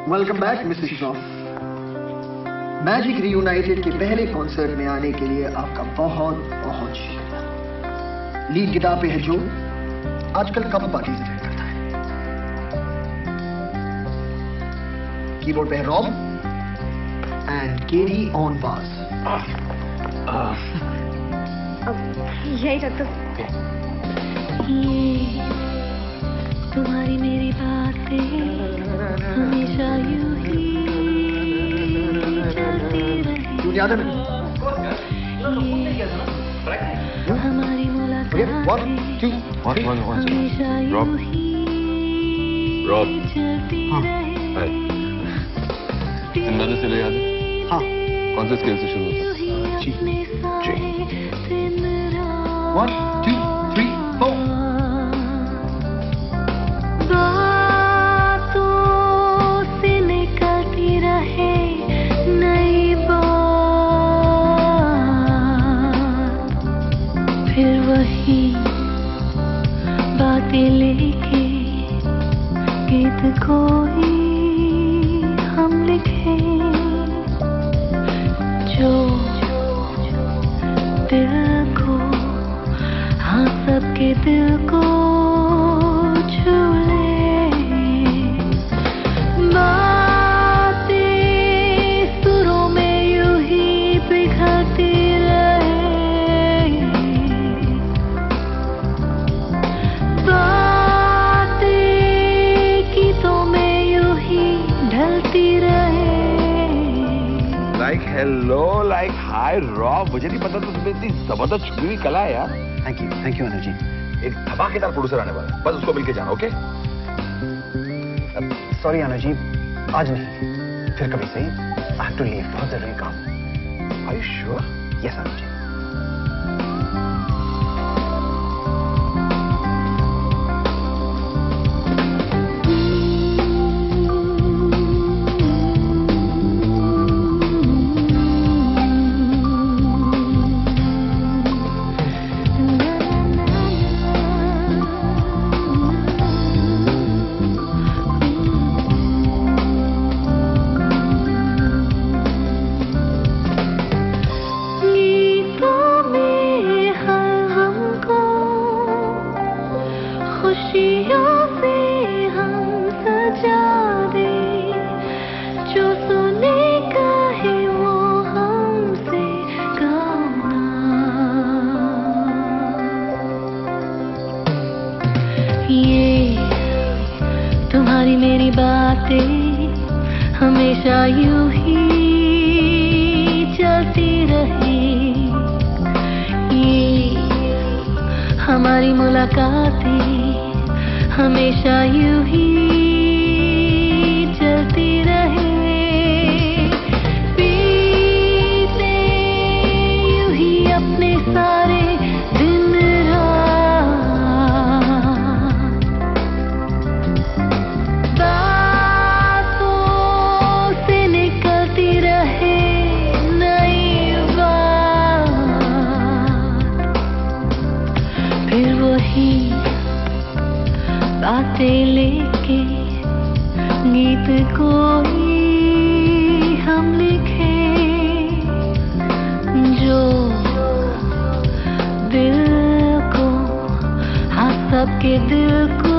Welcome back mister Shroff. Magic reunited के पहले concert में आने के लिए आपका बहुत बहुत शुक्रिया। लीड गिटार पे है जो आजकल कम पार्टीज अटेंड करता है। कीबोर्ड पे है रॉब एंड केडी ऑन बास। यही रख दो। तुम्हारी मेरी बातें हमेशा यूं ही चलती रहे। क्यों याद है? हमारी मुलाकात हमेशा यूं ही चलती रहे। अंदाजे से ले याद है? हाँ। कौन से स्केल से शुरू होता है? जी। 1 2 3 4। बातों से निकलती रहे नई बात, फिर वही बातें लेके गीत कोई हम लिखे, जो दिल को, हाँ सबके दिल को छू ले। बातें सुरों में यूं ही बिखरती रहे, बातें गीतों में यूं ही ढलती रहे। Like hello, like hi Rob, मुझे नहीं पता था तुम्हें इतनी जबरदस्त छुपी हुई कला है यार। Thank you Anil ji. एक धमाकेदार प्रोड्यूसर आने वाला है, बस उसको मिलके जाना। ओके? सॉरी अनिल जी, आज नहीं, फिर कभी सही। आई हैव टू लीव, बहुत जरूरी काम। Are you sure? Yes Anil ji. खुशियों से हम सजा दे, जो सुनेगा है वो हमसे गाना। ये तुम्हारी मेरी बातें हमेशा यूं ही चलती रही, ये हमारी मुलाकातें हमेशा यूं ही चलती रहे, बीते यूं ही अपने सारे दिन रात, बातों से निकलती रहे नई बात, फिर वही बातें लेके गीत कोई हम लिखे, जो दिल को, हाँ सबके दिल को